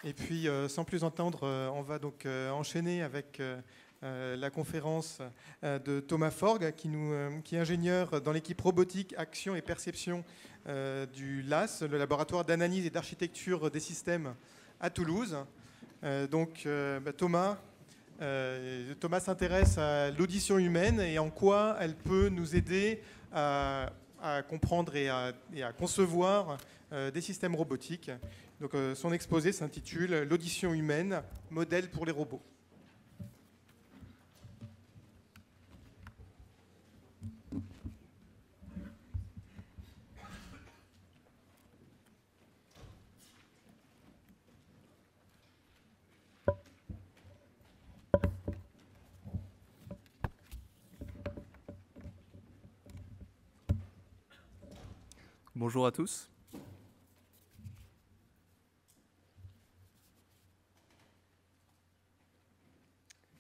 Et puis, sans plus entendre, on va donc enchaîner avec la conférence de Thomas Forgue, qui est ingénieur dans l'équipe robotique, action et perception du LAS, le laboratoire d'analyse et d'architecture des systèmes à Toulouse. Thomas s'intéresse à l'audition humaine et en quoi elle peut nous aider à comprendre et à concevoir des systèmes robotiques. Donc, son exposé s'intitule « L'audition humaine, modèle pour les robots ». Bonjour à tous.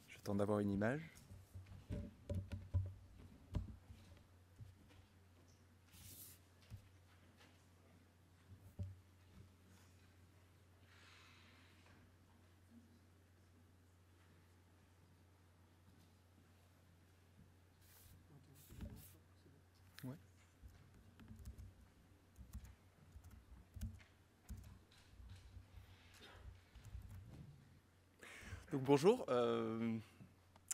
J'attends d'avoir une image. Ouais. Donc bonjour, je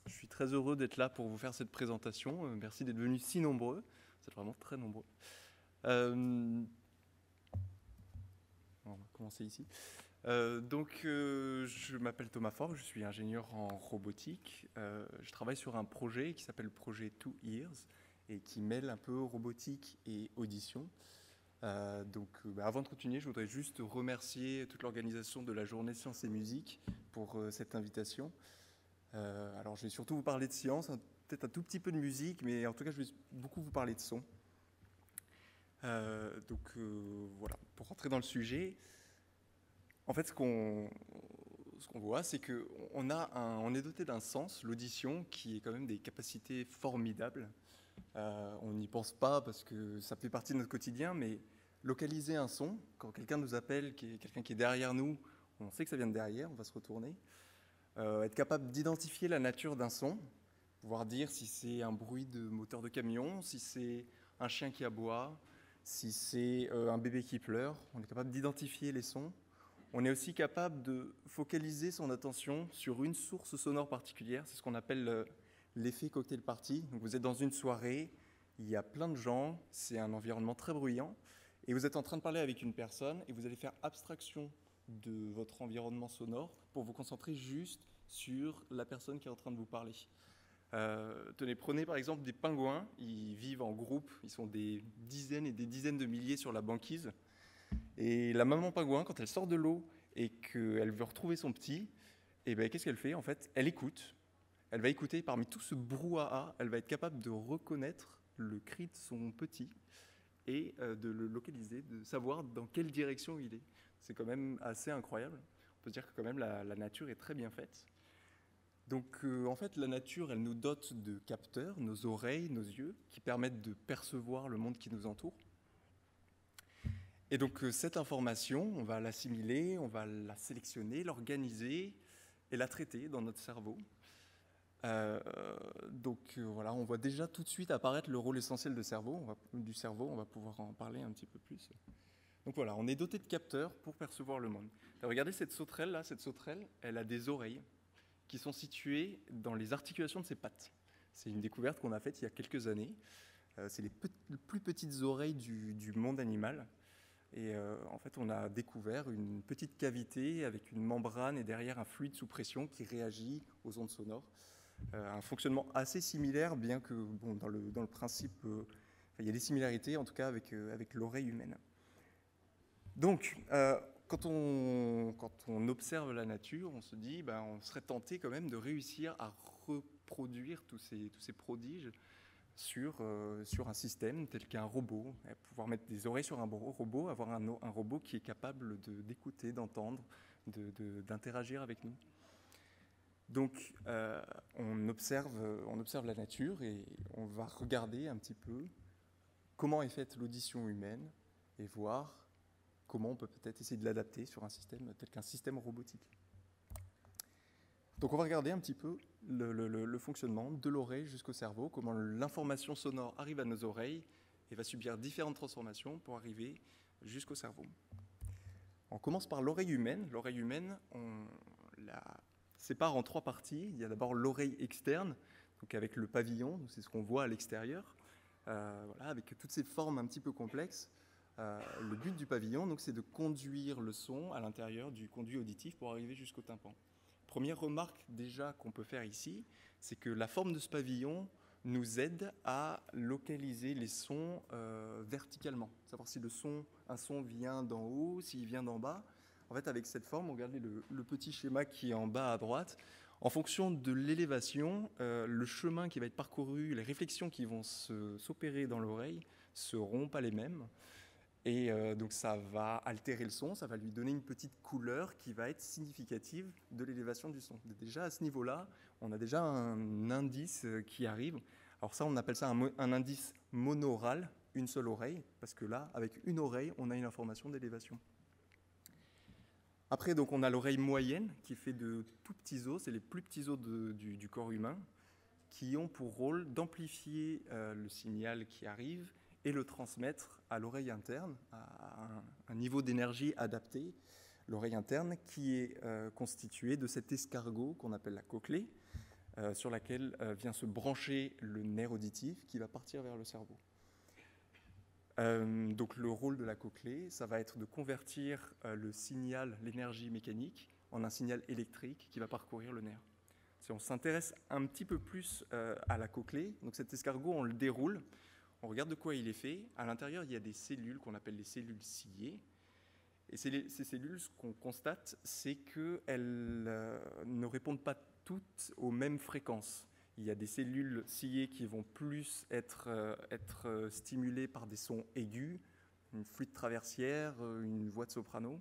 suis très heureux d'être là pour vous faire cette présentation. Merci d'être venus si nombreux, vous êtes vraiment très nombreux. On va commencer ici. Je m'appelle Thomas Forgue, je suis ingénieur en robotique. Je travaille sur un projet qui s'appelle le projet 2 Ears et qui mêle un peu robotique et audition. Avant de continuer, je voudrais juste remercier toute l'organisation de la journée Sciences et Musique pour cette invitation. Alors, je vais surtout vous parler de science, peut-être un tout petit peu de musique, mais en tout cas, je vais beaucoup vous parler de son. Voilà, pour rentrer dans le sujet, en fait, ce qu'on voit, c'est qu'on est doté d'un sens, l'audition, qui est quand même des capacités formidables. On n'y pense pas parce que ça fait partie de notre quotidien, mais localiser un son, quand quelqu'un nous appelle, quelqu'un qui est derrière nous, on sait que ça vient de derrière, on va se retourner. Être capable d'identifier la nature d'un son, pouvoir dire si c'est un bruit de moteur de camion, si c'est un chien qui aboie, si c'est un bébé qui pleure, on est capable d'identifier les sons. On est aussi capable de focaliser son attention sur une source sonore particulière, c'est ce qu'on appelle l'effet cocktail party. Donc vous êtes dans une soirée, il y a plein de gens, c'est un environnement très bruyant, et vous êtes en train de parler avec une personne, et vous allez faire abstraction de votre environnement sonore pour vous concentrer juste sur la personne qui est en train de vous parler. Tenez, prenez par exemple des pingouins, ils vivent en groupe, ils sont des dizaines et des dizaines de milliers sur la banquise, et la maman pingouin, quand elle sort de l'eau et qu'elle veut retrouver son petit, qu'est-ce qu'elle fait en fait? Elle écoute. Elle va écouter parmi tout ce brouhaha, elle va être capable de reconnaître le cri de son petit et de le localiser, de savoir dans quelle direction il est. C'est quand même assez incroyable. On peut dire que quand même la nature est très bien faite. Donc en fait, la nature, elle nous dote de capteurs, nos oreilles, nos yeux, qui permettent de percevoir le monde qui nous entoure. Et donc cette information, on va l'assimiler, on va la sélectionner, l'organiser et la traiter dans notre cerveau. Voilà, on voit déjà tout de suite apparaître le rôle essentiel du cerveau, on va pouvoir en parler un petit peu plus. Donc voilà, on est doté de capteurs pour percevoir le monde. Alors, regardez cette sauterelle là, cette sauterelle, elle a des oreilles qui sont situées dans les articulations de ses pattes. C'est une découverte qu'on a faite il y a quelques années. C'est les plus petites oreilles du monde animal. Et en fait, on a découvert une petite cavité avec une membrane et derrière un fluide sous pression qui réagit aux ondes sonores. Un fonctionnement assez similaire, bien que bon, dans le principe, il y a des similarités en tout cas avec l'oreille humaine. Donc, quand on observe la nature, on se dit, on serait tenté quand même de réussir à reproduire tous ces prodiges sur un système tel qu'un robot, pouvoir mettre des oreilles sur un robot, avoir un robot qui est capable d'écouter, d'entendre, d'interagir avec nous. Donc, on observe la nature et on va regarder un petit peu comment est faite l'audition humaine et voir comment on peut peut-être essayer de l'adapter sur un système tel qu'un système robotique. Donc on va regarder un petit peu le fonctionnement de l'oreille jusqu'au cerveau, comment l'information sonore arrive à nos oreilles et va subir différentes transformations pour arriver jusqu'au cerveau. On commence par l'oreille humaine. L'oreille humaine, on la sépare en 3 parties. Il y a d'abord l'oreille externe, donc avec le pavillon, c'est ce qu'on voit à l'extérieur, voilà, avec toutes ces formes un petit peu complexes. Le but du pavillon, donc, c'est de conduire le son à l'intérieur du conduit auditif pour arriver jusqu'au tympan. Première remarque déjà qu'on peut faire ici, c'est que la forme de ce pavillon nous aide à localiser les sons verticalement, savoir si un son vient d'en haut, s'il vient d'en bas. En fait, avec cette forme, regardez le petit schéma qui est en bas à droite. En fonction de l'élévation, le chemin qui va être parcouru, les réflexions qui vont s'opérer dans l'oreille seront pas les mêmes. Et donc ça va altérer le son, ça va lui donner une petite couleur qui va être significative de l'élévation du son. Déjà à ce niveau-là, on a déjà un indice qui arrive. Alors ça, on appelle ça un indice monaural, une seule oreille, parce que là, avec une oreille, on a une information d'élévation. Après, donc, on a l'oreille moyenne qui fait de tout petits os, c'est les plus petits os du corps humain, qui ont pour rôle d'amplifier le signal qui arrive et le transmettre à l'oreille interne, à un niveau d'énergie adapté. L'oreille interne qui est constituée de cet escargot qu'on appelle la cochlée, sur laquelle vient se brancher le nerf auditif qui va partir vers le cerveau. Donc le rôle de la cochlée, ça va être de convertir le signal, l'énergie mécanique, en un signal électrique qui va parcourir le nerf. Si on s'intéresse un petit peu plus à la cochlée, donc cet escargot, on le déroule, on regarde de quoi il est fait. À l'intérieur, il y a des cellules qu'on appelle les cellules ciliées. Et ces cellules, ce qu'on constate, c'est qu'elles ne répondent pas toutes aux mêmes fréquences. Il y a des cellules ciliées qui vont plus être stimulées par des sons aigus, une flûte traversière, une voix de soprano.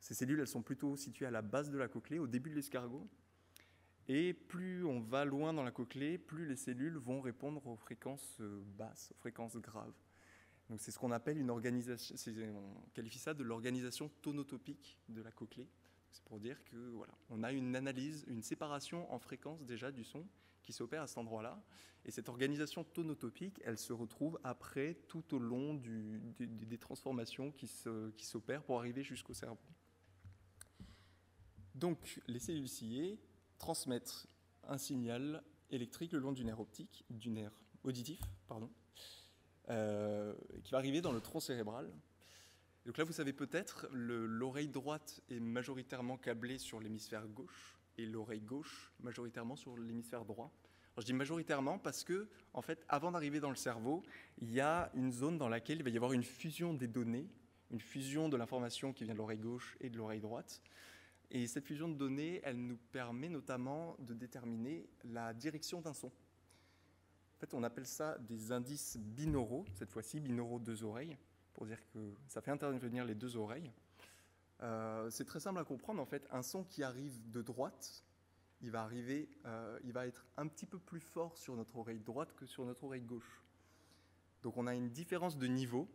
Ces cellules, elles sont plutôt situées à la base de la cochlée, au début de l'escargot. Et plus on va loin dans la cochlée, plus les cellules vont répondre aux fréquences basses, aux fréquences graves. Donc c'est ce qu'on appelle une organisation, on qualifie ça de l'organisation tonotopique de la cochlée. C'est pour dire que voilà, on a une analyse, une séparation en fréquence déjà du son qui s'opère à cet endroit-là. Et cette organisation tonotopique, elle se retrouve après tout au long des transformations qui s'opèrent pour arriver jusqu'au cerveau. Donc les cellules ciliées transmettent un signal électrique le long du nerf auditif, qui va arriver dans le tronc cérébral. Donc là, vous savez peut-être, l'oreille droite est majoritairement câblée sur l'hémisphère gauche et l'oreille gauche majoritairement sur l'hémisphère droit. Alors, je dis majoritairement parce que, en fait, avant d'arriver dans le cerveau, il y a une zone dans laquelle il va y avoir une fusion des données, une fusion de l'information qui vient de l'oreille gauche et de l'oreille droite. Et cette fusion de données, elle nous permet notamment de déterminer la direction d'un son. En fait, on appelle ça des indices binauraux, cette fois-ci, binauraux 2 oreilles, pour dire que ça fait intervenir les 2 oreilles. C'est très simple à comprendre, en fait. Un son qui arrive de droite, il va être un petit peu plus fort sur notre oreille droite que sur notre oreille gauche. Donc on a une différence de niveau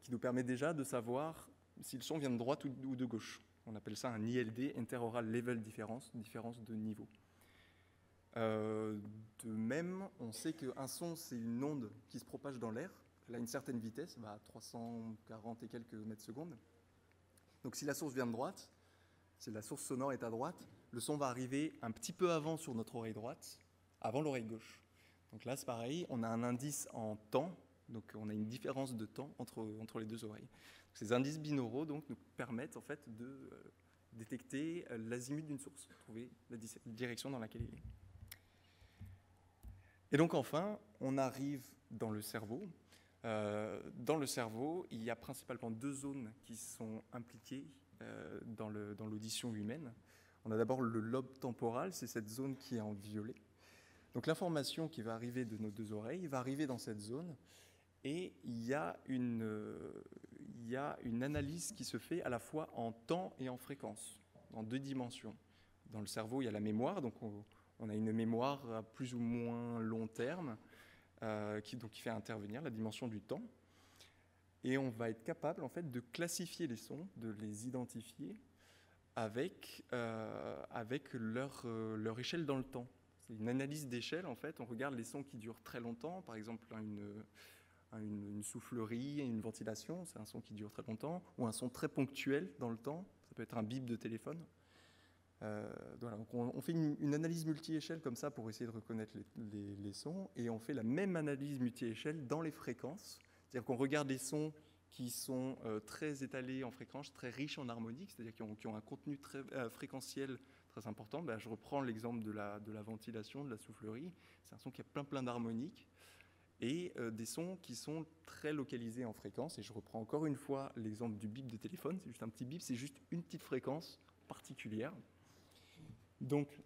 qui nous permet déjà de savoir si le son vient de droite ou de gauche. On appelle ça un ILD, Interoral Level Difference, différence de niveau. De même, on sait qu'un son, c'est une onde qui se propage dans l'air. Elle a une certaine vitesse, à 340 et quelques mètres secondes. Donc si la source vient de droite, si la source sonore est à droite, le son va arriver un petit peu avant sur notre oreille droite, avant l'oreille gauche. Donc là, c'est pareil, on a un indice en temps, donc on a une différence de temps entre les 2 oreilles. Ces indices binauraux donc, nous permettent en fait de détecter l'azimut d'une source, trouver la direction dans laquelle il est. Et donc enfin, on arrive dans le cerveau. Dans le cerveau, il y a principalement 2 zones qui sont impliquées dans l'audition humaine. On a d'abord le lobe temporal, c'est cette zone qui est en violet. Donc l'information qui va arriver de nos 2 oreilles va arriver dans cette zone et il y a une analyse qui se fait à la fois en temps et en fréquence, en 2 dimensions. Dans le cerveau, il y a la mémoire, donc on a une mémoire à plus ou moins long terme qui fait intervenir la dimension du temps. Et on va être capable en fait de classifier les sons, de les identifier avec leur échelle dans le temps. C'est une analyse d'échelle en fait. On regarde les sons qui durent très longtemps, par exemple une soufflerie, une ventilation, c'est un son qui dure très longtemps, ou un son très ponctuel dans le temps, ça peut être un bip de téléphone. Voilà, donc on fait une analyse multi-échelle comme ça pour essayer de reconnaître les sons, et on fait la même analyse multi-échelle dans les fréquences, c'est-à-dire qu'on regarde les sons qui sont très étalés en fréquences, très riches en harmoniques, c'est-à-dire qui ont un contenu très fréquentiel très important. Ben, je reprends l'exemple de la ventilation, de la soufflerie, c'est un son qui a plein d'harmoniques, et des sons qui sont très localisés en fréquence, et je reprends encore une fois l'exemple du bip de téléphone, c'est juste un petit bip, c'est juste une petite fréquence particulière. Donc,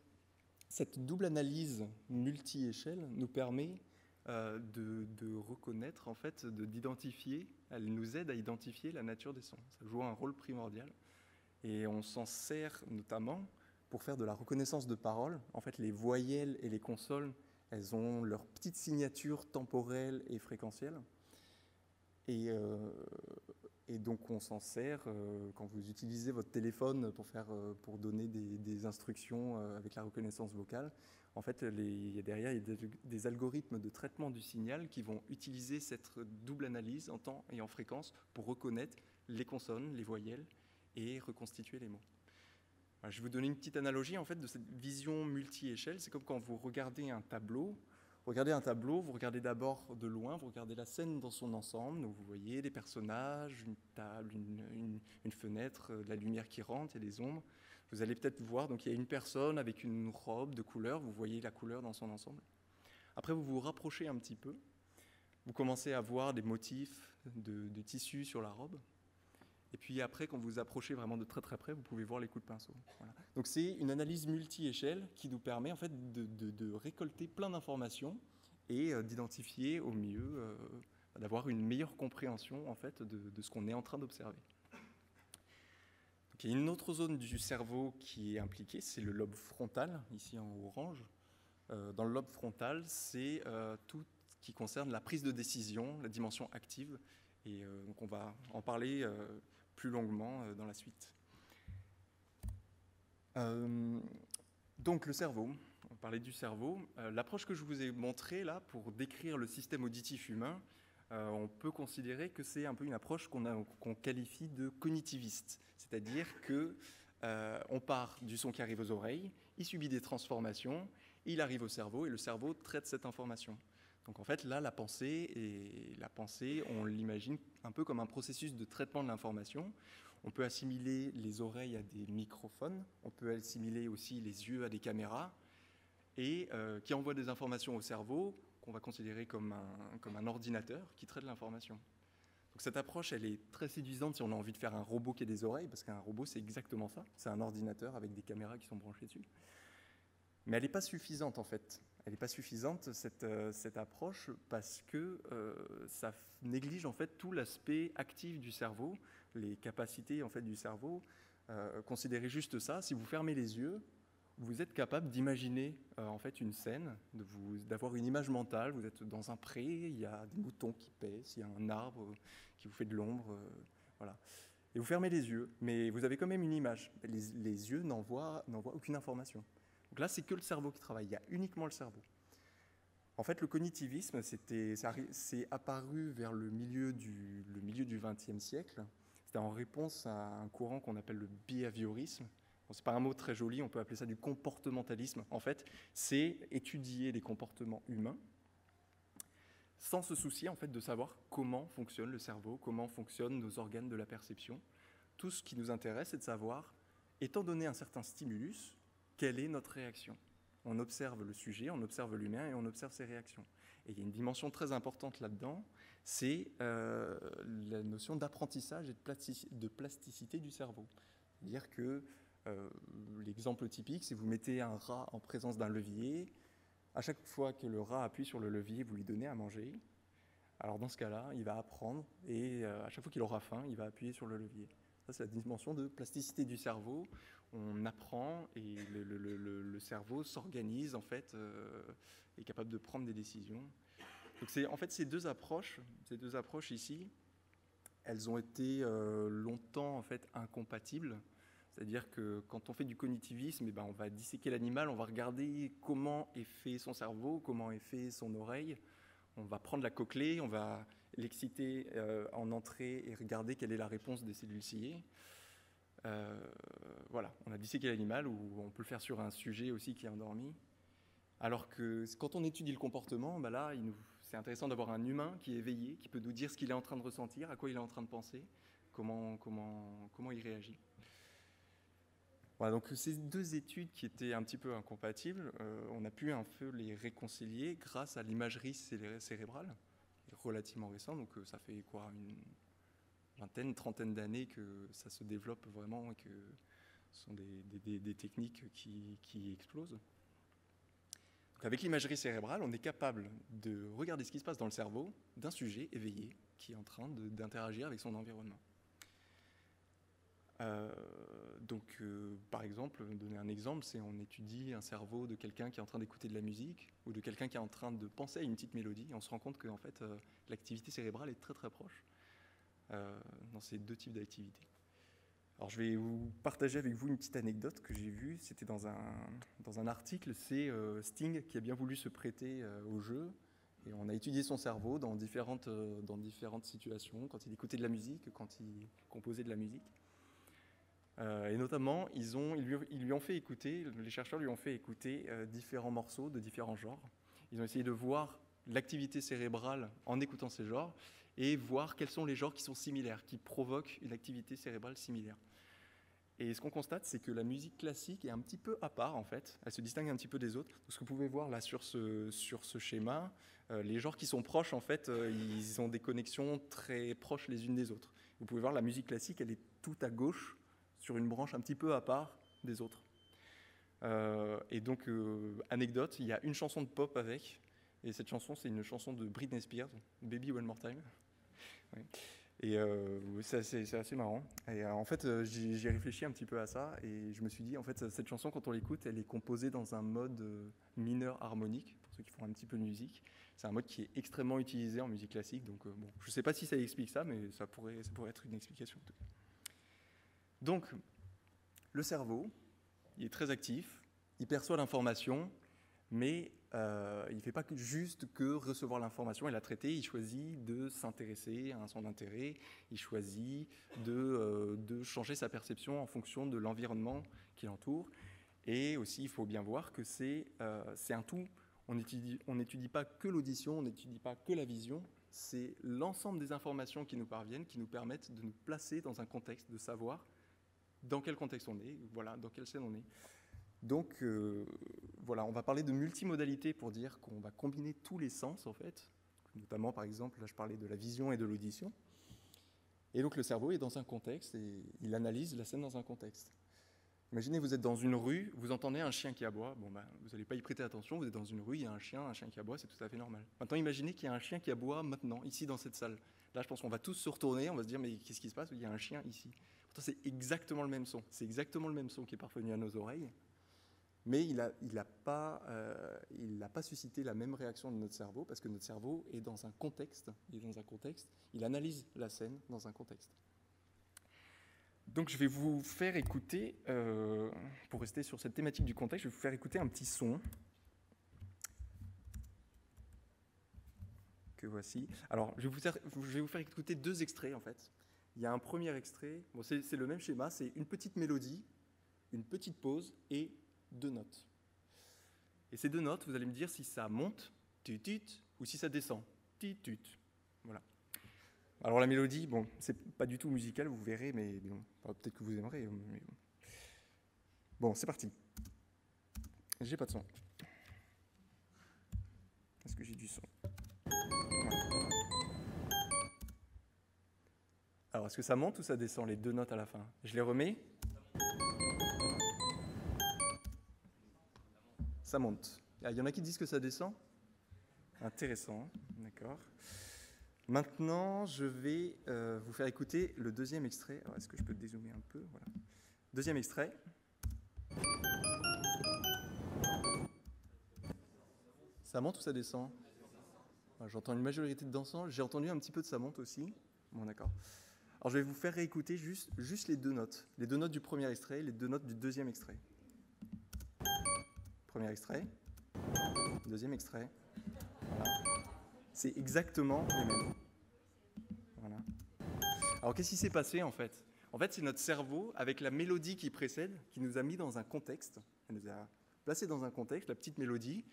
cette double analyse multi-échelle nous permet de reconnaître, en fait, d'identifier, elle nous aide à identifier la nature des sons. Ça joue un rôle primordial. Et on s'en sert notamment pour faire de la reconnaissance de parole. En fait, les voyelles et les consonnes, elles ont leur petite signature temporelle et fréquentielle. Et donc on s'en sert quand vous utilisez votre téléphone pour donner des instructions avec la reconnaissance vocale. En fait, derrière, il y a des algorithmes de traitement du signal qui vont utiliser cette double analyse en temps et en fréquence pour reconnaître les consonnes, les voyelles et reconstituer les mots. Voilà, je vais vous donner une petite analogie en fait, de cette vision multi-échelle. C'est comme quand vous regardez un tableau. Vous regardez d'abord de loin, vous regardez la scène dans son ensemble, donc vous voyez des personnages, une table, une fenêtre, de la lumière qui rentre, il y a des ombres. Vous allez peut-être voir, donc il y a une personne avec une robe de couleur, vous voyez la couleur dans son ensemble. Après, vous vous rapprochez un petit peu, vous commencez à voir des motifs de tissu sur la robe. Et puis après, quand vous approchez vraiment de très près, vous pouvez voir les coups de pinceau. Voilà. Donc c'est une analyse multi-échelle qui nous permet en fait de récolter plein d'informations et d'identifier au mieux, d'avoir une meilleure compréhension en fait de ce qu'on est en train d'observer. Donc, il y a une autre zone du cerveau qui est impliquée, c'est le lobe frontal, ici en orange. Dans le lobe frontal, c'est tout ce qui concerne la prise de décision, la dimension active. Et donc on va en parler plus longuement dans la suite. Donc le cerveau, on parlait du cerveau. L'approche que je vous ai montrée là pour décrire le système auditif humain, on peut considérer que c'est un peu une approche qu'on qualifie de cognitiviste. C'est-à-dire qu'on part du son qui arrive aux oreilles, il subit des transformations, il arrive au cerveau et le cerveau traite cette information. Donc en fait, là, la pensée, on l'imagine un peu comme un processus de traitement de l'information. On peut assimiler les oreilles à des microphones, on peut assimiler aussi les yeux à des caméras, et qui envoient des informations au cerveau qu'on va considérer comme un ordinateur qui traite l'information. Donc cette approche, elle est très séduisante si on a envie de faire un robot qui a des oreilles, parce qu'un robot, c'est exactement ça. C'est un ordinateur avec des caméras qui sont branchées dessus. Mais elle n'est pas suffisante, en fait. Elle n'est pas suffisante, cette approche, parce que ça néglige en fait tout l'aspect actif du cerveau, les capacités en fait du cerveau. Considérez juste ça, si vous fermez les yeux, vous êtes capable d'imaginer en fait une scène, d'avoir une image mentale. Vous êtes dans un pré, il y a des moutons qui paissent, il y a un arbre qui vous fait de l'ombre, voilà. Et vous fermez les yeux, mais vous avez quand même une image. Les yeux n'envoient aucune information. Donc là, c'est que le cerveau qui travaille, il y a uniquement le cerveau. En fait, le cognitivisme, c'est apparu vers le milieu du XXe siècle. C'était en réponse à un courant qu'on appelle le behaviorisme. Bon, c'est pas un mot très joli, on peut appeler ça du comportementalisme. En fait, c'est étudier les comportements humains sans se soucier en fait, de savoir comment fonctionne le cerveau, comment fonctionnent nos organes de la perception. Tout ce qui nous intéresse, c'est de savoir, étant donné un certain stimulus, quelle est notre réaction. On observe le sujet, on observe l'humain et on observe ses réactions. Et il y a une dimension très importante là-dedans, c'est la notion d'apprentissage et de plasticité du cerveau. C'est-à-dire que l'exemple typique, c'est que vous mettez un rat en présence d'un levier, à chaque fois que le rat appuie sur le levier, vous lui donnez à manger. Alors dans ce cas-là, il va apprendre et à chaque fois qu'il aura faim, il va appuyer sur le levier. Ça, c'est la dimension de plasticité du cerveau. On apprend et le cerveau s'organise, en fait, est capable de prendre des décisions. Donc c'est en fait ces deux approches ici elles ont été longtemps en fait incompatibles. C'est-à-dire que quand on fait du cognitivisme, eh ben, on va disséquer l'animal, on va regarder comment est fait son cerveau, comment est fait son oreille. On va prendre la cochlée, on va l'exciter en entrée et regarder quelle est la réponse des cellules ciliées. Voilà, on a disséqué l'animal, ou on peut le faire sur un sujet aussi qui est endormi. Alors que quand on étudie le comportement, bah là, c'est intéressant d'avoir un humain qui est éveillé, qui peut nous dire ce qu'il est en train de ressentir, à quoi il est en train de penser, comment il réagit. Voilà, donc ces deux études qui étaient un petit peu incompatibles, on a pu un peu les réconcilier grâce à l'imagerie cérébrale, relativement récente, donc ça fait quoi, une vingtaine, trentaine d'années que ça se développe vraiment et que ce sont des techniques qui explosent. Donc avec l'imagerie cérébrale, on est capable de regarder ce qui se passe dans le cerveau d'un sujet éveillé qui est en train d'interagir avec son environnement. Par exemple, donner un exemple, c'est on étudie un cerveau de quelqu'un qui est en train d'écouter de la musique ou de quelqu'un qui est en train de penser à une petite mélodie, et on se rend compte que en fait, l'activité cérébrale est très très proche dans ces deux types d'activités. Alors je vais vous partager avec vous une petite anecdote que j'ai vue, c'était dans un article, c'est Sting qui a bien voulu se prêter au jeu, et on a étudié son cerveau dans différentes situations, quand il écoutait de la musique, quand il composait de la musique. Et notamment, les chercheurs lui ont fait écouter différents morceaux de différents genres. Ils ont essayé de voir l'activité cérébrale en écoutant ces genres et voir quels sont les genres qui sont similaires, qui provoquent une activité cérébrale similaire. Et ce qu'on constate, c'est que la musique classique est un petit peu à part, en fait. Elle se distingue un petit peu des autres. Ce que vous pouvez voir là sur ce schéma, les genres qui sont proches, en fait, ils ont des connexions très proches les unes des autres. Vous pouvez voir la musique classique, elle est tout à gauche, sur une branche un petit peu à part des autres. Et donc, anecdote, il y a une chanson de pop avec, et cette chanson, c'est une chanson de Britney Spears, Baby One More Time. Ouais. Et c'est assez marrant. Et en fait, j'ai réfléchi un petit peu à ça, et je me suis dit, en fait, cette chanson, quand on l'écoute, elle est composée dans un mode mineur harmonique, pour ceux qui font un petit peu de musique. C'est un mode qui est extrêmement utilisé en musique classique, donc bon, je ne sais pas si ça explique ça, mais ça pourrait être une explication en tout cas. Donc, le cerveau, il est très actif, il perçoit l'information, mais il ne fait pas juste que recevoir l'information et la traiter, il choisit de s'intéresser à son intérêt, il choisit de changer sa perception en fonction de l'environnement qui l'entoure. Et aussi, il faut bien voir que c'est un tout. On n'étudie pas que l'audition, on n'étudie pas que la vision, c'est l'ensemble des informations qui nous parviennent, qui nous permettent de nous placer dans un contexte, de savoir dans quel contexte on est, voilà, dans quelle scène on est. Donc, voilà, on va parler de multimodalité pour dire qu'on va combiner tous les sens, en fait. Notamment, par exemple, là, je parlais de la vision et de l'audition. Et donc, le cerveau est dans un contexte et il analyse la scène dans un contexte. Imaginez, vous êtes dans une rue, vous entendez un chien qui aboie. Bon, ben, vous n'allez pas y prêter attention, vous êtes dans une rue, il y a un chien qui aboie, c'est tout à fait normal. Maintenant, imaginez qu'il y a un chien qui aboie maintenant, ici, dans cette salle. Là, je pense qu'on va tous se retourner, on va se dire, mais qu'est-ce qui se passe? Il y a un chien ici. Pourtant, c'est exactement le même son. C'est exactement le même son qui est parvenu à nos oreilles. Mais il n'a pas suscité la même réaction de notre cerveau, parce que notre cerveau est dans un contexte, il analyse la scène dans un contexte. Donc je vais vous faire écouter, pour rester sur cette thématique du contexte, je vais vous faire écouter un petit son que voici. Alors je vais vous faire écouter deux extraits en fait. Il y a un premier extrait, bon, c'est le même schéma, c'est une petite mélodie, une petite pause et deux notes. Et ces deux notes, vous allez me dire si ça monte, tut, ou si ça descend, tut. Voilà. Alors la mélodie, bon, c'est pas du tout musical, vous verrez, mais bon, peut-être que vous aimerez. Mais bon, c'est parti. J'ai pas de son. Est-ce que j'ai du son? Ouais. Alors, est-ce que ça monte ou ça descend, les deux notes à la fin? Je les remets. Ça monte. Il y en a qui disent que ça descend? Intéressant, d'accord. Maintenant, je vais vous faire écouter le deuxième extrait. Alors, est-ce que je peux dézoomer un peu? Voilà. Deuxième extrait. Ça monte ou ça descend? J'entends une majorité de dansants. J'ai entendu un petit peu de ça monte aussi. Bon, d'accord. Alors, je vais vous faire réécouter juste les deux notes. Les deux notes du premier extrait, les deux notes du deuxième extrait. Premier extrait, deuxième extrait. Voilà. C'est exactement les mêmes. Voilà. Alors, qu'est-ce qui s'est passé, en fait? En fait, c'est notre cerveau, avec la mélodie qui précède, qui nous a mis dans un contexte. Elle nous a placé dans un contexte, la petite mélodie.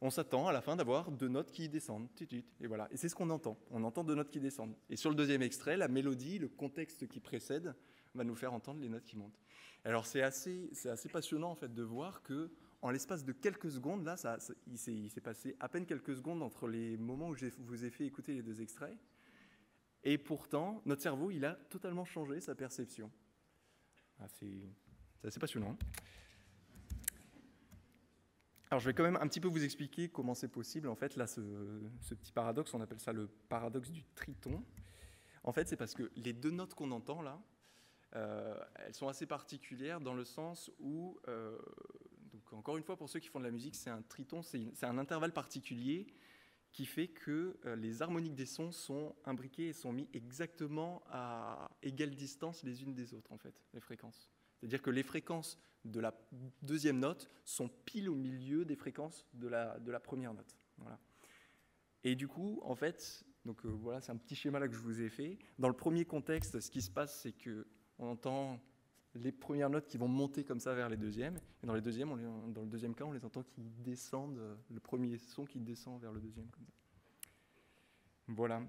On s'attend à la fin d'avoir deux notes qui descendent. Et voilà. Et c'est ce qu'on entend. On entend deux notes qui descendent. Et sur le deuxième extrait, la mélodie, le contexte qui précède, va nous faire entendre les notes qui montent. Alors c'est assez passionnant en fait de voir que en l'espace de quelques secondes, là, il s'est passé à peine quelques secondes entre les moments où je vous ai fait écouter les deux extraits. Et pourtant, notre cerveau, il a totalement changé sa perception. Ah, c'est assez passionnant. Alors, je vais quand même un petit peu vous expliquer comment c'est possible. En fait, là, ce petit paradoxe, on appelle ça le paradoxe du triton. En fait, c'est parce que les deux notes qu'on entend là, elles sont assez particulières dans le sens où, donc encore une fois, pour ceux qui font de la musique, c'est un triton, c'est un intervalle particulier qui fait que les harmoniques des sons sont imbriquées et sont mis exactement à égale distance les unes des autres, en fait, les fréquences. C'est-à-dire que les fréquences de la deuxième note sont pile au milieu des fréquences de la première note. Voilà. Et du coup, en fait, donc voilà, c'est un petit schéma là que je vous ai fait. Dans le premier contexte, ce qui se passe, c'est qu'on entend les premières notes qui vont monter comme ça vers les deuxièmes. Et dans le deuxième cas, on les entend qui descendent, le premier son qui descend vers le deuxième. Comme ça. Voilà.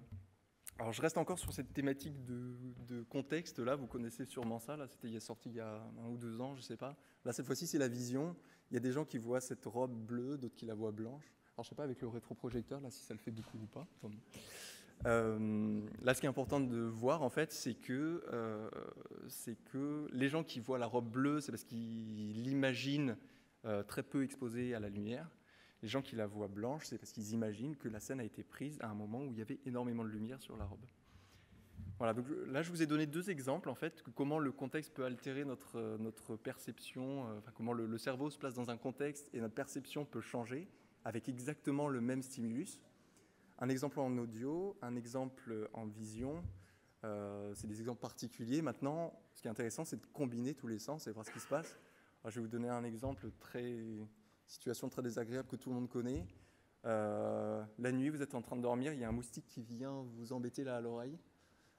Alors, je reste encore sur cette thématique de contexte. Là, vous connaissez sûrement ça. Là, c'était sorti il y a 1 ou 2 ans, je ne sais pas. Là, cette fois-ci, c'est la vision. Il y a des gens qui voient cette robe bleue, d'autres qui la voient blanche. Alors, je ne sais pas avec le rétroprojecteur, là, si ça le fait beaucoup ou pas. Là, ce qui est important de voir, en fait, c'est que les gens qui voient la robe bleue, c'est parce qu'ils l'imaginent très peu exposée à la lumière. Les gens qui la voient blanche, c'est parce qu'ils imaginent que la scène a été prise à un moment où il y avait énormément de lumière sur la robe. Voilà, donc là, je vous ai donné 2 exemples, en fait, comment le contexte peut altérer notre perception, comment le cerveau se place dans un contexte et notre perception peut changer avec exactement le même stimulus. Un exemple en audio, un exemple en vision, c'est des exemples particuliers. Maintenant, ce qui est intéressant, c'est de combiner tous les sens et voir ce qui se passe. Alors, je vais vous donner un exemple situation très désagréable que tout le monde connaît. La nuit, vous êtes en train de dormir, il y a un moustique qui vient vous embêter là à l'oreille.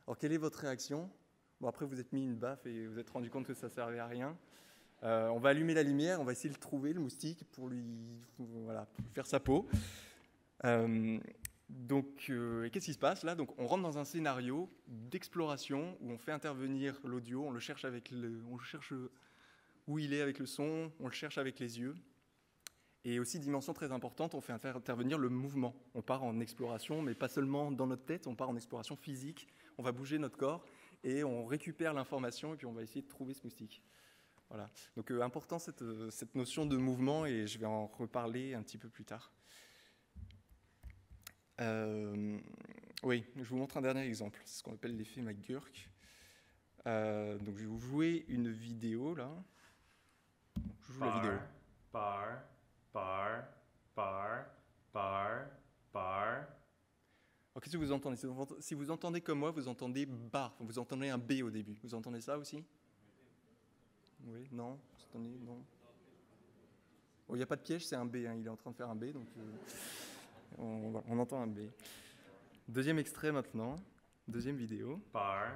Alors, quelle est votre réaction? Bon, après, vous êtes mis une baffe et vous êtes rendu compte que ça ne servait à rien. On va allumer la lumière, on va essayer de le trouver, le moustique, pour faire sa peau. Donc, qu'est-ce qui se passe là? Donc, on rentre dans un scénario d'exploration où on fait intervenir l'audio, on cherche où il est avec le son, on le cherche avec les yeux. Et aussi, dimension très importante, on fait intervenir le mouvement. On part en exploration, mais pas seulement dans notre tête, on part en exploration physique. On va bouger notre corps et on récupère l'information et puis on va essayer de trouver ce moustique. Voilà. Donc, important cette notion de mouvement et je vais en reparler un petit peu plus tard. Oui, je vous montre un dernier exemple. C'est ce qu'on appelle l'effet McGurk. Donc, je vais vous jouer une vidéo là. Je joue la vidéo. Bar. Alors, qu'est-ce que vous entendez? Si vous entendez comme moi, vous entendez bar. Vous entendez un B au début. Vous entendez ça aussi? Oui, non? Vous entendez? Non? Il n'y a pas de piège, c'est un B. Hein. Il est en train de faire un B, donc on entend un B. Deuxième extrait maintenant. Deuxième vidéo. Bar.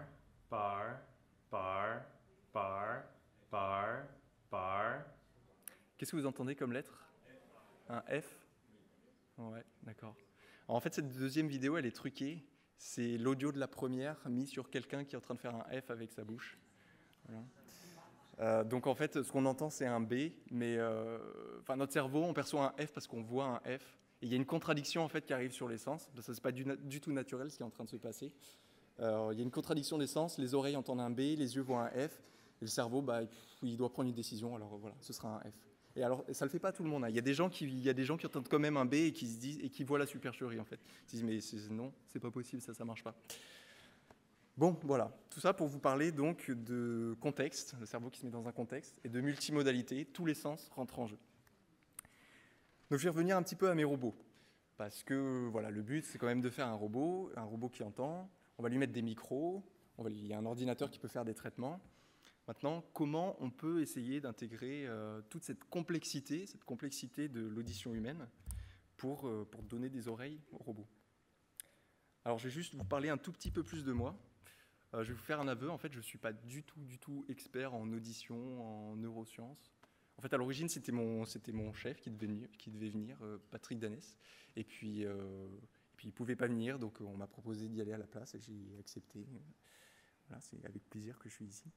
Qu'est-ce que vous entendez comme lettre? Un F? Ouais, d'accord. En fait, cette deuxième vidéo, elle est truquée. C'est l'audio de la première mis sur quelqu'un qui est en train de faire un F avec sa bouche. Voilà. Donc, en fait, ce qu'on entend, c'est un B, mais notre cerveau, on perçoit un F parce qu'on voit un F. Et il y a une contradiction, en fait, qui arrive sur les sens. Ça, c'est pas du tout naturel, ce qui est en train de se passer. Il y a une contradiction des sens. Les oreilles entendent un B, les yeux voient un F. Et le cerveau, il doit prendre une décision. Alors, voilà, ce sera un F. Et alors, ça ne le fait pas à tout le monde. Hein. Il y a des gens qui entendent quand même un B et qui se disent et qui voient la supercherie en fait. Ils se disent mais non, c'est pas possible, ça marche pas. Bon, voilà, tout ça pour vous parler donc de contexte, le cerveau qui se met dans un contexte, et de multimodalité. Tous les sens rentrent en jeu. Donc, je vais revenir un petit peu à mes robots, parce que voilà, le but c'est quand même de faire un robot qui entend. On va lui mettre des micros, il y a un ordinateur qui peut faire des traitements. Maintenant, comment on peut essayer d'intégrer toute cette complexité de l'audition humaine pour donner des oreilles aux robots? Alors, je vais juste vous parler un tout petit peu plus de moi. Je vais vous faire un aveu. En fait, je ne suis pas du tout expert en audition, en neurosciences. En fait, à l'origine, c'était mon chef qui devait venir, Patrick Danès. Et puis, il ne pouvait pas venir, donc on m'a proposé d'y aller à la place et j'ai accepté. Voilà, c'est avec plaisir que je suis ici.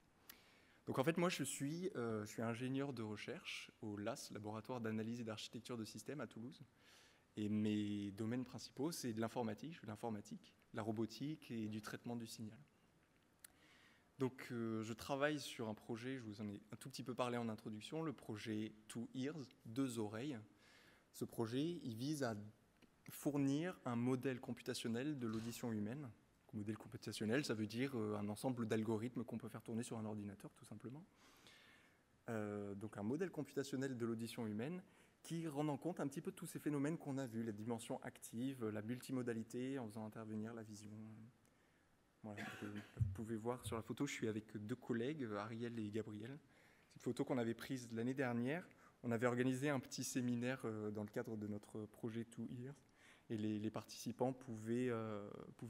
Donc en fait, moi, je suis ingénieur de recherche au LAS, Laboratoire d'analyse et d'architecture de systèmes à Toulouse. Et mes domaines principaux, c'est de l'informatique, je fais de l'informatique, la robotique et du traitement du signal. Donc je travaille sur un projet, je vous en ai un tout petit peu parlé en introduction, le projet Two Ears, 2 oreilles. Ce projet, il vise à fournir un modèle computationnel de l'audition humaine. Modèle computationnel, ça veut dire un ensemble d'algorithmes qu'on peut faire tourner sur un ordinateur, tout simplement. Donc un modèle computationnel de l'audition humaine qui rend en compte un petit peu tous ces phénomènes qu'on a vus, les dimensions actives, la multimodalité en faisant intervenir la vision. Voilà, vous pouvez voir sur la photo, je suis avec 2 collègues, Ariel et Gabriel. C'est une photo qu'on avait prise l'année dernière. On avait organisé un petit séminaire dans le cadre de notre projet Two Ears. Et les participants pouvaient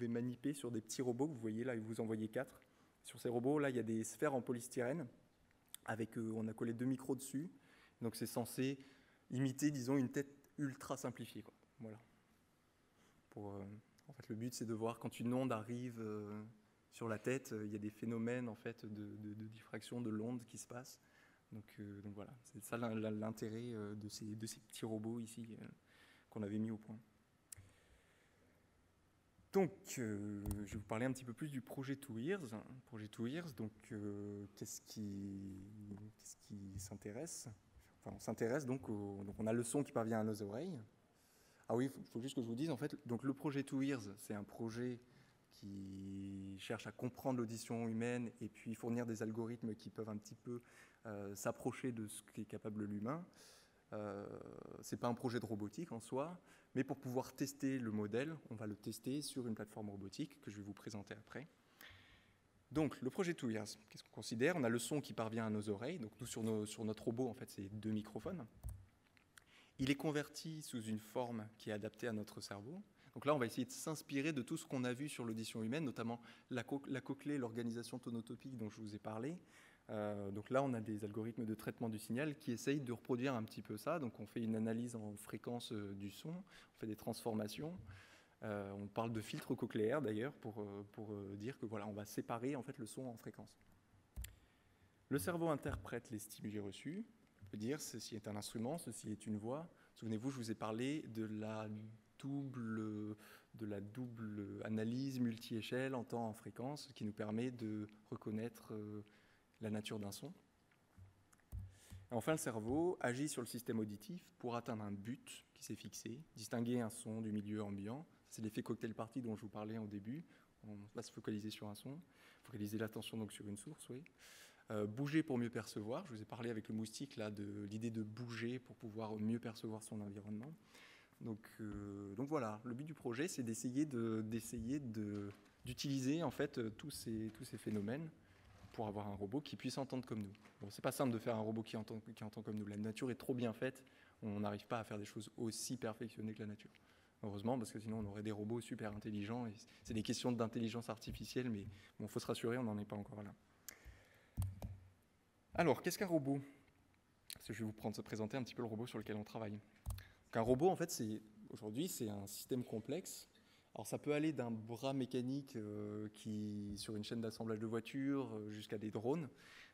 maniper sur des petits robots que vous voyez là, vous en voyez 4. Sur ces robots, là, il y a des sphères en polystyrène. On a collé 2 micros dessus. Donc c'est censé imiter, disons, une tête ultra simplifiée, quoi. Voilà. En fait, le but, c'est de voir quand une onde arrive sur la tête, il y a des phénomènes en fait, de diffraction de l'onde qui se passent. Donc voilà, c'est ça l'intérêt de ces petits robots ici qu'on avait mis au point. Donc, je vais vous parler un petit peu plus du projet Two Ears. Projet Two Ears, donc, qu'est-ce qui s'intéresse? Enfin, on s'intéresse donc on a le son qui parvient à nos oreilles. Ah oui, il faut juste que je vous dise, en fait, donc le projet Two Ears, c'est un projet qui cherche à comprendre l'audition humaine et puis fournir des algorithmes qui peuvent un petit peu s'approcher de ce qu'est capable l'humain. C'est pas un projet de robotique en soi, mais pour pouvoir tester le modèle, on va le tester sur une plateforme robotique que je vais vous présenter après. Donc, le projet Two Ears, qu'est-ce qu'on considère? On a le son qui parvient à nos oreilles. Donc, nous, sur notre robot, en fait, c'est 2 microphones. Il est converti sous une forme qui est adaptée à notre cerveau. Donc là, on va essayer de s'inspirer de tout ce qu'on a vu sur l'audition humaine, notamment la cochlée, l'organisation tonotopique dont je vous ai parlé. Donc là, on a des algorithmes de traitement du signal qui essayent de reproduire un petit peu ça. Donc on fait une analyse en fréquence du son, on fait des transformations. On parle de filtre cochléaire d'ailleurs pour dire que voilà, on va séparer en fait le son en fréquences. Le cerveau interprète les stimuli reçus. On peut dire ceci est un instrument, ceci est une voix. Souvenez-vous, je vous ai parlé de la double analyse multi-échelle en temps en fréquence qui nous permet de reconnaître la nature d'un son. Et enfin, le cerveau agit sur le système auditif pour atteindre un but qui s'est fixé, distinguer un son du milieu ambiant. C'est l'effet cocktail party dont je vous parlais au début. On va se focaliser sur un son, focaliser l'attention donc sur une source, oui. Bouger pour mieux percevoir. Je vous ai parlé avec le moustique là de l'idée de bouger pour pouvoir mieux percevoir son environnement. Donc voilà, le but du projet, c'est d'essayer d'utiliser en fait tous ces phénomènes pour avoir un robot qui puisse entendre comme nous. Bon, c'est pas simple de faire un robot qui entend comme nous. La nature est trop bien faite, on n'arrive pas à faire des choses aussi perfectionnées que la nature. Heureusement, parce que sinon on aurait des robots super intelligents. Et c'est des questions d'intelligence artificielle, mais bon, faut se rassurer, on n'en est pas encore là. Alors, qu'est-ce qu'un robot? Parce que je vais vous présenter un petit peu le robot sur lequel on travaille. Donc, un robot, en fait, aujourd'hui, c'est un système complexe. Alors, ça peut aller d'un bras mécanique sur une chaîne d'assemblage de voitures jusqu'à des drones.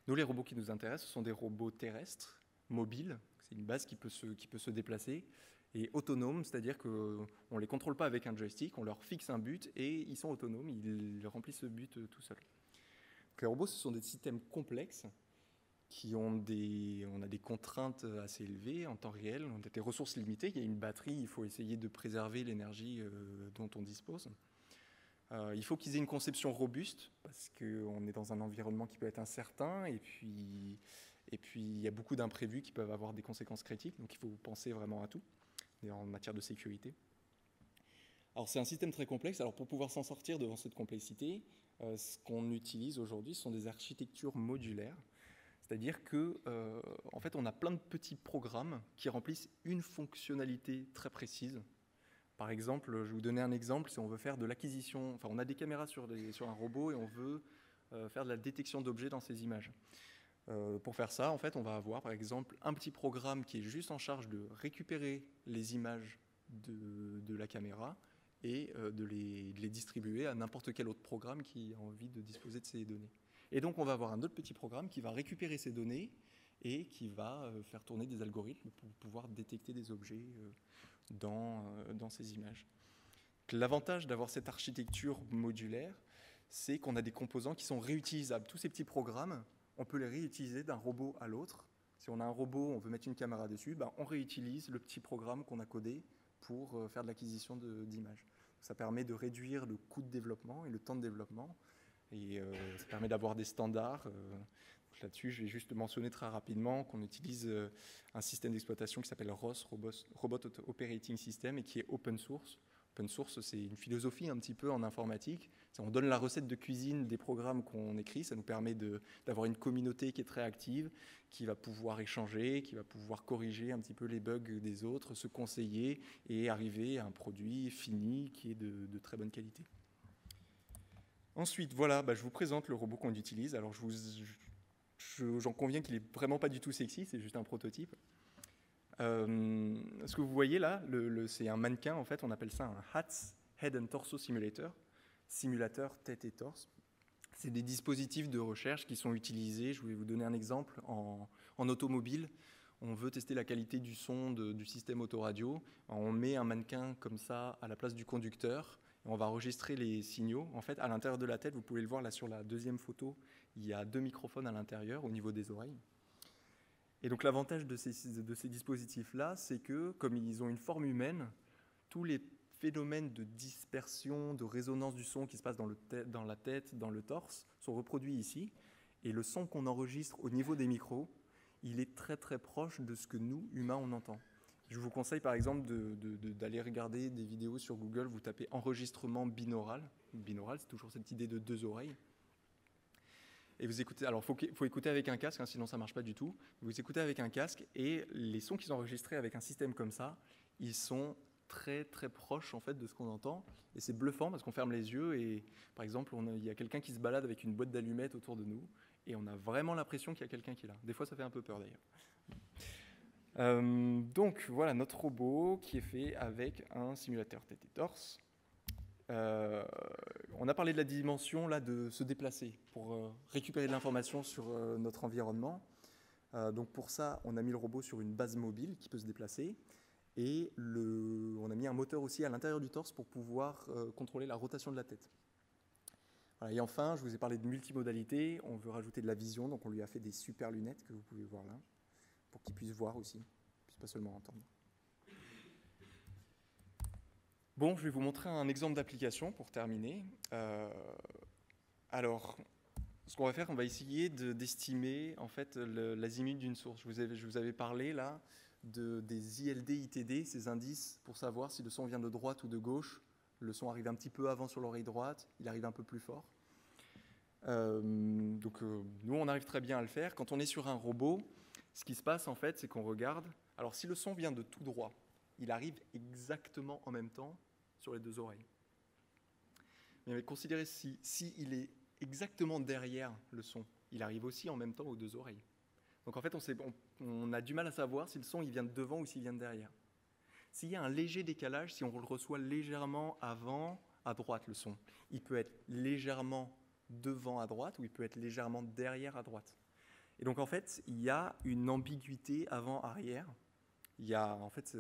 Nous, les robots qui nous intéressent, ce sont des robots terrestres, mobiles. C'est une base qui peut se déplacer. Et autonomes, c'est-à-dire qu'on ne les contrôle pas avec un joystick, on leur fixe un but et ils sont autonomes, ils remplissent ce but tout seuls. Donc, les robots, ce sont des systèmes complexes on a des contraintes assez élevées en temps réel, on a des ressources limitées, il y a une batterie, il faut essayer de préserver l'énergie dont on dispose. Il faut qu'ils aient une conception robuste, parce qu'on est dans un environnement qui peut être incertain, et puis il y a beaucoup d'imprévus qui peuvent avoir des conséquences critiques, donc il faut penser vraiment à tout, en matière de sécurité. Alors c'est un système très complexe. Alors pour pouvoir s'en sortir devant cette complexité, ce qu'on utilise aujourd'hui, ce sont des architectures modulaires. C'est-à-dire que, en fait, on a plein de petits programmes qui remplissent une fonctionnalité très précise. Par exemple, je vais vous donner un exemple, si on veut faire de l'acquisition, enfin on a des caméras sur un robot et on veut faire de la détection d'objets dans ces images. Pour faire ça, en fait, on va avoir par exemple un petit programme qui est juste en charge de récupérer les images de la caméra et de les distribuer à n'importe quel autre programme qui a envie de disposer de ces données. Et donc on va avoir un autre petit programme qui va récupérer ces données et qui va faire tourner des algorithmes pour pouvoir détecter des objets dans ces images. L'avantage d'avoir cette architecture modulaire, c'est qu'on a des composants qui sont réutilisables. Tous ces petits programmes, on peut les réutiliser d'un robot à l'autre. Si on a un robot, on veut mettre une caméra dessus, ben on réutilise le petit programme qu'on a codé pour faire de l'acquisition d'images. Ça permet de réduire le coût de développement et le temps de développement. Et ça permet d'avoir des standards. Là-dessus, je vais juste mentionner très rapidement qu'on utilise un système d'exploitation qui s'appelle ROS, Robot Operating System, et qui est open source. Open source, c'est une philosophie un petit peu en informatique. On donne la recette de cuisine des programmes qu'on écrit. Ça nous permet d'avoir une communauté qui est très active, qui va pouvoir échanger, qui va pouvoir corriger un petit peu les bugs des autres, se conseiller et arriver à un produit fini qui est de très bonne qualité. Ensuite, voilà, je vous présente le robot qu'on utilise. Alors, j'en conviens qu'il n'est vraiment pas du tout sexy, c'est juste un prototype. Ce que vous voyez là, c'est un mannequin, en fait, on appelle ça un HATS, Head and Torso Simulator, simulateur tête et torse. C'est des dispositifs de recherche qui sont utilisés, je vais vous donner un exemple, en automobile. On veut tester la qualité du son du système autoradio. On met un mannequin comme ça à la place du conducteur. On va enregistrer les signaux. En fait, à l'intérieur de la tête, vous pouvez le voir là sur la deuxième photo, il y a 2 microphones à l'intérieur au niveau des oreilles. Et donc l'avantage de ces dispositifs-là, c'est que comme ils ont une forme humaine, tous les phénomènes de dispersion, de résonance du son qui se passe dans la tête, dans le torse, sont reproduits ici. Et le son qu'on enregistre au niveau des micros, il est très très proche de ce que nous, humains, on entend. Je vous conseille par exemple d'aller regarder des vidéos sur Google, vous tapez enregistrement binaural. Binaural, c'est toujours cette idée de 2 oreilles. Et vous écoutez, alors il faut écouter avec un casque, sinon ça ne marche pas du tout. Vous écoutez avec un casque et les sons qui sont enregistrés avec un système comme ça, ils sont très très proches en fait de ce qu'on entend. Et c'est bluffant parce qu'on ferme les yeux et par exemple, il y a quelqu'un qui se balade avec une boîte d'allumettes autour de nous et on a vraiment l'impression qu'il y a quelqu'un qui est là. Des fois, ça fait un peu peur d'ailleurs. Donc voilà notre robot qui est fait avec un simulateur tête et torse. On a parlé de la dimension là, de se déplacer pour récupérer de l'information sur notre environnement. Donc pour ça, on a mis le robot sur une base mobile qui peut se déplacer et on a mis un moteur aussi à l'intérieur du torse pour pouvoir contrôler la rotation de la tête. Voilà, et enfin, je vous ai parlé de multimodalité. On veut rajouter de la vision, donc on lui a fait des super lunettes que vous pouvez voir là, pour qu'il puisse voir aussi, qu'il puisse pas seulement entendre. Bon, je vais vous montrer un exemple d'application pour terminer. Alors, ce qu'on va faire, on va essayer d'estimer en fait l'azimut d'une source. Je vous avais parlé là des ILD, ITD, ces indices pour savoir si le son vient de droite ou de gauche. Le son arrive un petit peu avant sur l'oreille droite, il arrive un peu plus fort. Nous, on arrive très bien à le faire. Quand on est sur un robot, ce qui se passe en fait, c'est qu'on regarde. Alors, si le son vient de tout droit, il arrive exactement en même temps sur les 2 oreilles. Mais considérez si il est exactement derrière le son, il arrive aussi en même temps aux 2 oreilles. Donc en fait, on a du mal à savoir si le son il vient de devant ou s'il vient de derrière. S'il y a un léger décalage, si on le reçoit légèrement avant, à droite le son, il peut être légèrement devant à droite ou il peut être légèrement derrière à droite. Et donc en fait, il y a une ambiguïté avant-arrière. Il y a en fait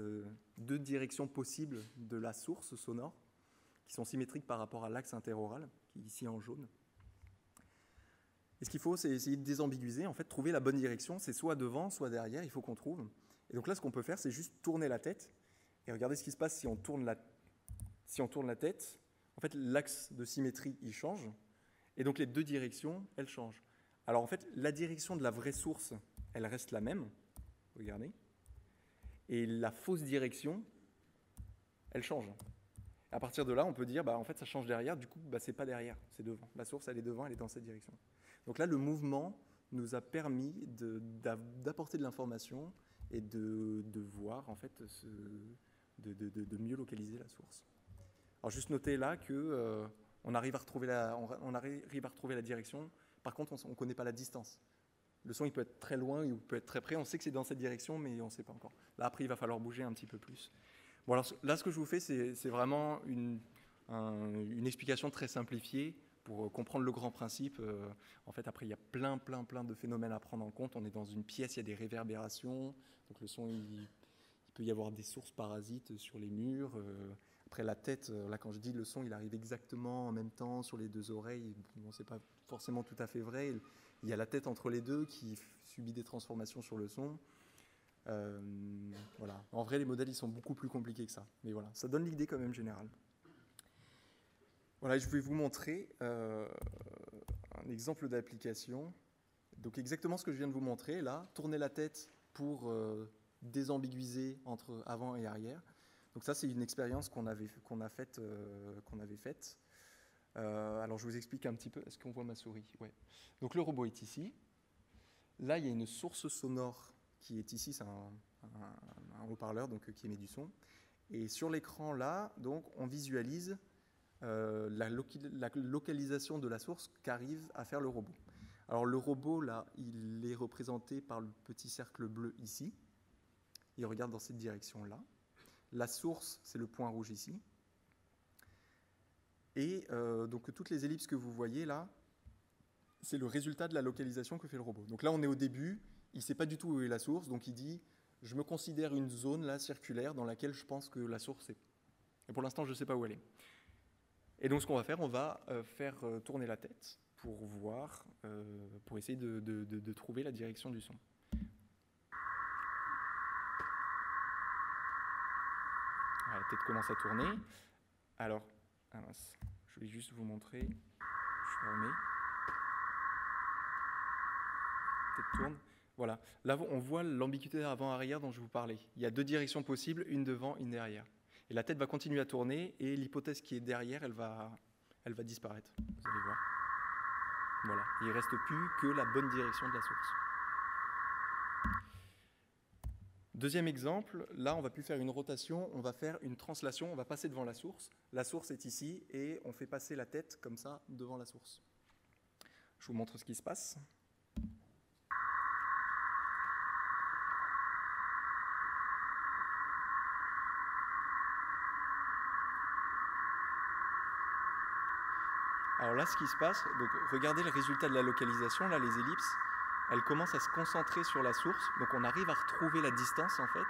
2 directions possibles de la source sonore qui sont symétriques par rapport à l'axe interoral, qui est ici en jaune. Et ce qu'il faut, c'est essayer de désambiguiser, en fait, trouver la bonne direction. C'est soit devant, soit derrière, il faut qu'on trouve. Et donc là, ce qu'on peut faire, c'est juste tourner la tête et regarder ce qui se passe si on tourne la tête. En fait, l'axe de symétrie, il change. Et donc les 2 directions, elles changent. Alors en fait, la direction de la vraie source, elle reste la même. Regardez. Et la fausse direction, elle change. À partir de là, on peut dire, en fait, ça change derrière, du coup, c'est pas derrière, c'est devant. La source, elle est devant, elle est dans cette direction. Donc là, le mouvement nous a permis d'apporter de l'information et de voir, en fait, de mieux localiser la source. Alors, juste noter là que on arrive à retrouver la direction. Par contre, on ne connaît pas la distance. Le son, il peut être très loin, il peut être très près. On sait que c'est dans cette direction, mais on ne sait pas encore. Là, après, il va falloir bouger un petit peu plus. Bon, alors là, ce que je vous fais, c'est vraiment une explication très simplifiée pour comprendre le grand principe. En fait, après, il y a plein de phénomènes à prendre en compte. On est dans une pièce, il y a des réverbérations. Donc, le son, il peut y avoir des sources parasites sur les murs. Après, la tête, là, quand je dis le son, il arrive exactement en même temps sur les deux oreilles. Bon, c'est pas forcément tout à fait vrai. Il y a la tête entre les deux qui subit des transformations sur le son. Voilà. En vrai, les modèles, ils sont beaucoup plus compliqués que ça. Mais voilà, ça donne l'idée quand même générale. Voilà, je vais vous montrer un exemple d'application. Donc exactement ce que je viens de vous montrer, là, tourner la tête pour désambiguiser entre avant et arrière. Donc ça, c'est une expérience qu'on avait faite. Alors je vous explique un petit peu. Est-ce qu'on voit ma souris? Ouais. Donc le robot est ici. Là, il y a une source sonore qui est ici. C'est un haut-parleur donc qui émet du son. Et sur l'écran là, donc on visualise la localisation de la source qu'arrive à faire le robot. Alors le robot là, il est représenté par le petit cercle bleu ici. Il regarde dans cette direction là. La source, c'est le point rouge ici. Et donc toutes les ellipses que vous voyez là, c'est le résultat de la localisation que fait le robot. Donc là, on est au début, il ne sait pas du tout où est la source, donc il dit « je me considère une zone là, circulaire dans laquelle je pense que la source est. » Et pour l'instant, je ne sais pas où elle est. Et donc ce qu'on va faire, on va faire tourner la tête pour voir, pour essayer de trouver la direction du son. La tête commence à tourner. Alors, je vais juste vous montrer. Je remets. La tête tourne. Voilà. Là, on voit l'ambiguïté avant-arrière dont je vous parlais. Il y a deux directions possibles, une devant, une derrière. Et la tête va continuer à tourner et l'hypothèse qui est derrière, elle va disparaître. Vous allez voir. Voilà. Il ne reste plus que la bonne direction de la source. Deuxième exemple, là, on ne va plus faire une rotation, on va faire une translation, on va passer devant la source. La source est ici et on fait passer la tête comme ça devant la source. Je vous montre ce qui se passe. Alors là, ce qui se passe, donc regardez le résultat de la localisation, là, les ellipses, elles commencent à se concentrer sur la source, donc on arrive à retrouver la distance en fait.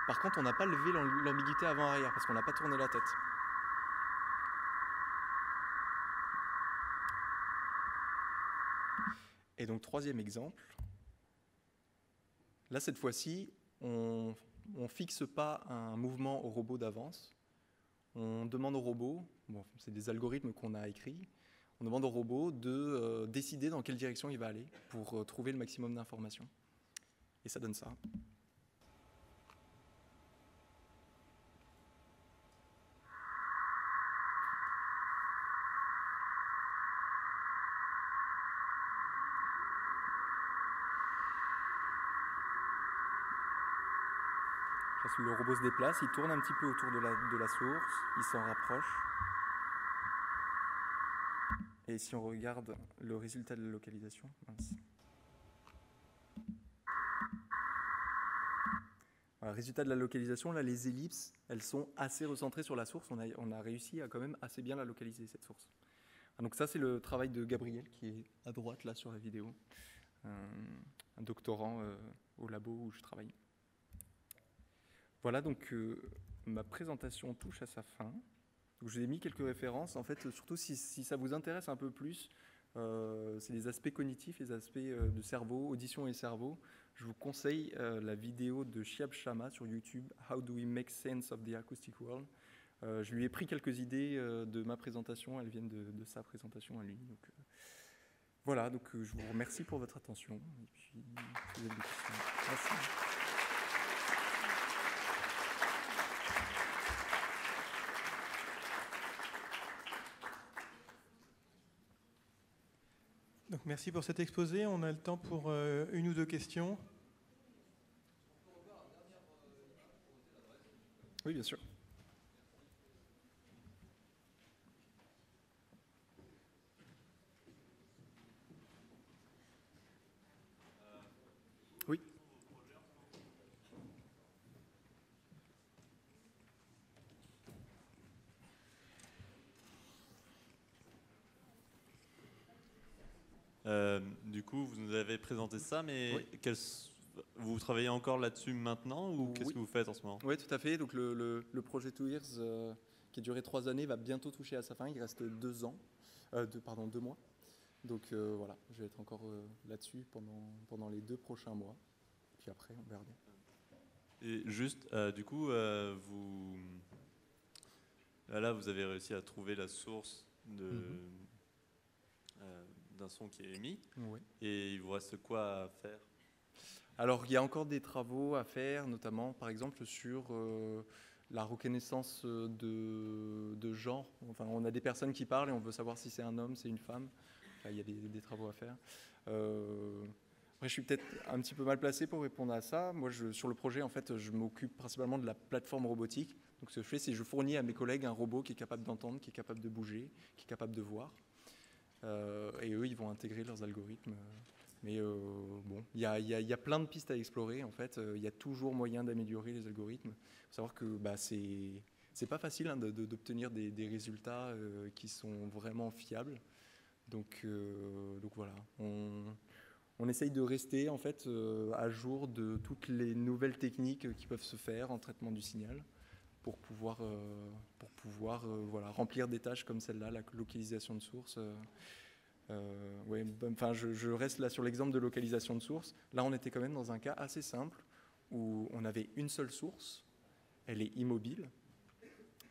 Par contre, on n'a pas levé l'ambiguïté avant-arrière parce qu'on n'a pas tourné la tête. Et donc, troisième exemple. Là, cette fois-ci, on ne fixe pas un mouvement au robot d'avance. On demande au robot, bon, c'est des algorithmes qu'on a écrits, on demande au robot de décider dans quelle direction il va aller pour trouver le maximum d'informations. Et ça donne ça. Le robot se déplace, il tourne un petit peu autour de la source, il s'en rapproche. Et si on regarde le résultat de la localisation, mince. Voilà, résultat de la localisation, là les ellipses, elles sont assez recentrées sur la source, on a réussi à quand même assez bien la localiser cette source. Donc ça c'est le travail de Gabriel qui est à droite là sur la vidéo, un doctorant au labo où je travaille. Voilà, donc ma présentation touche à sa fin. Donc, je vous ai mis quelques références. En fait, surtout si ça vous intéresse un peu plus, c'est les aspects cognitifs, les aspects de cerveau, audition et cerveau. Je vous conseille la vidéo de Shiab Sharma sur YouTube, How do we make sense of the acoustic world. Je lui ai pris quelques idées de ma présentation, elles viennent de sa présentation à lui. Donc, voilà, donc je vous remercie pour votre attention. Et puis, si vous avez des questions, merci. Donc, merci pour cet exposé. On a le temps pour une ou deux questions. Oui, bien sûr. Oui. Du coup, vous nous avez présenté ça, mais Oui. vous travaillez encore là-dessus maintenant ou qu'est-ce Oui. que vous faites en ce moment? Oui, tout à fait. Donc le projet 2 Years, qui a duré 3 années, va bientôt toucher à sa fin. Il reste 2 ans, 2 mois. Donc voilà, je vais être encore là-dessus pendant les 2 prochains mois. Puis après, on verra bien. Et juste, du coup, là, vous avez réussi à trouver la source d'un son qui est émis. Oui. Et il vous reste quoi à faire? Alors, il y a encore des travaux à faire, notamment, par exemple, sur la reconnaissance de genre. Enfin, on a des personnes qui parlent et on veut savoir si c'est un homme, c'est une femme. Enfin, il y a des travaux à faire. Après, je suis peut-être un petit peu mal placé pour répondre à ça. Moi, sur le projet, en fait, je m'occupe principalement de la plateforme robotique. Donc, ce que je fais, c'est que je fournis à mes collègues un robot qui est capable d'entendre, qui est capable de bouger, qui est capable de voir. Et eux, ils vont intégrer leurs algorithmes. Mais bon, il y a plein de pistes à explorer. En fait, il y a toujours moyen d'améliorer les algorithmes. Il faut savoir que c'est pas facile hein, d'obtenir des résultats qui sont vraiment fiables. Donc voilà, on essaye de rester en fait à jour de toutes les nouvelles techniques qui peuvent se faire en traitement du signal pour pouvoir voilà, remplir des tâches comme celle-là, la localisation de source. Ouais, enfin, je reste là sur l'exemple de localisation de source. Là, on était quand même dans un cas assez simple où on avait une seule source, elle est immobile,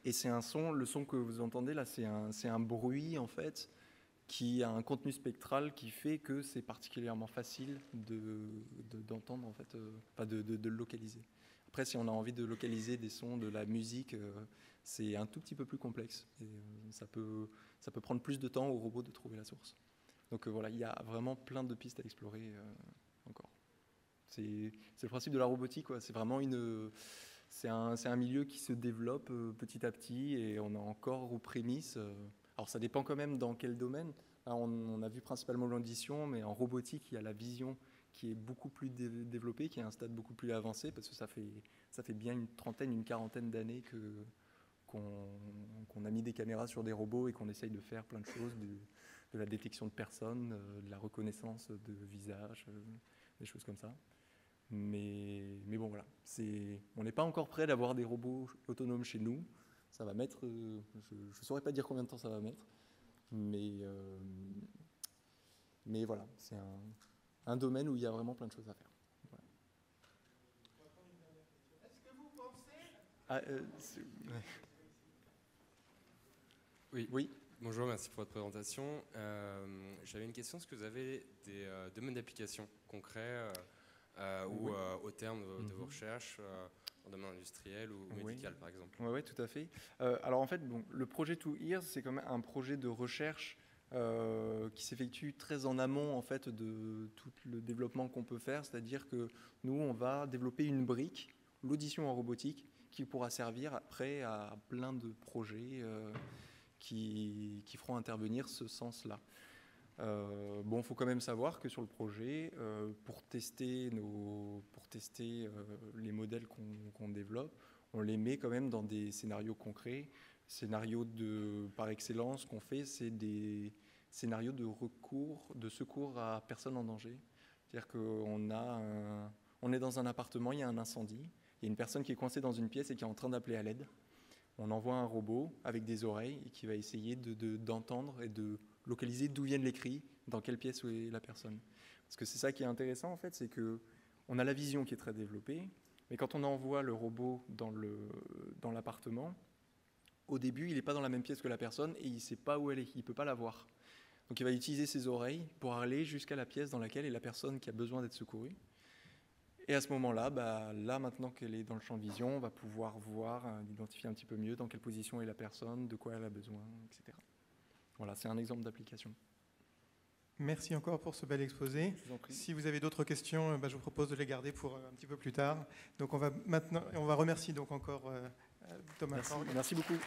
et c'est un son, le son que vous entendez là, c'est un bruit en fait qui a un contenu spectral qui fait que c'est particulièrement facile d'entendre en fait, de le localiser. Après, si on a envie de localiser des sons, de la musique, c'est un tout petit peu plus complexe. Et, ça peut prendre plus de temps au robot de trouver la source. Donc voilà, il y a vraiment plein de pistes à explorer encore. C'est le principe de la robotique, quoi. C'est vraiment c'est un milieu qui se développe petit à petit et on est encore aux prémices. Alors ça dépend quand même dans quel domaine. Là, on a vu principalement l'audition, mais en robotique, il y a la vision qui est beaucoup plus développée, qui est à un stade beaucoup plus avancé, parce que ça fait bien une trentaine, une quarantaine d'années qu'on a mis des caméras sur des robots et qu'on essaye de faire plein de choses, de la détection de personnes, de la reconnaissance de visage, des choses comme ça. Mais bon, voilà, on n'est pas encore prêt d'avoir des robots autonomes chez nous. Ça va mettre, je ne saurais pas dire combien de temps ça va mettre, mais voilà, c'est un domaine où il y a vraiment plein de choses à faire. Voilà. Est-ce que vous pensez... Oui. Bonjour, merci pour votre présentation. J'avais une question, est-ce que vous avez des domaines d'application concrets ou au terme de vos recherches en domaine industriel ou médical, par exemple? Oui, tout à fait. Alors en fait, bon, le projet 2 Years, c'est quand même un projet de recherche qui s'effectue très en amont en fait, de tout le développement qu'on peut faire. C'est-à-dire que nous, on va développer une brique, l'audition en robotique, qui pourra servir après à plein de projets qui feront intervenir ce sens-là. Bon, il faut quand même savoir que sur le projet, pour tester les modèles qu'on développe, on les met quand même dans des scénarios concrets. Scénarios par excellence qu'on fait, c'est des scénarios de secours à personne en danger. C'est-à-dire qu'on est dans un appartement, il y a un incendie, il y a une personne qui est coincée dans une pièce et qui est en train d'appeler à l'aide. On envoie un robot avec des oreilles et qui va essayer d'entendre et de localiser d'où viennent les cris, dans quelle pièce est la personne. Parce que c'est ça qui est intéressant en fait, c'est qu'on a la vision qui est très développée, mais quand on envoie le robot dans l'appartement, au début il n'est pas dans la même pièce que la personne et il ne sait pas où elle est, il ne peut pas la voir. Donc il va utiliser ses oreilles pour aller jusqu'à la pièce dans laquelle est la personne qui a besoin d'être secourue. Et à ce moment-là, là maintenant qu'elle est dans le champ de vision, on va pouvoir voir, identifier un petit peu mieux dans quelle position est la personne, de quoi elle a besoin, etc. Voilà, c'est un exemple d'application. Merci encore pour ce bel exposé. Je vous en prie. Si vous avez d'autres questions, je vous propose de les garder pour un petit peu plus tard. Donc on va remercier donc encore Thomas Merci, Forgues. merci beaucoup.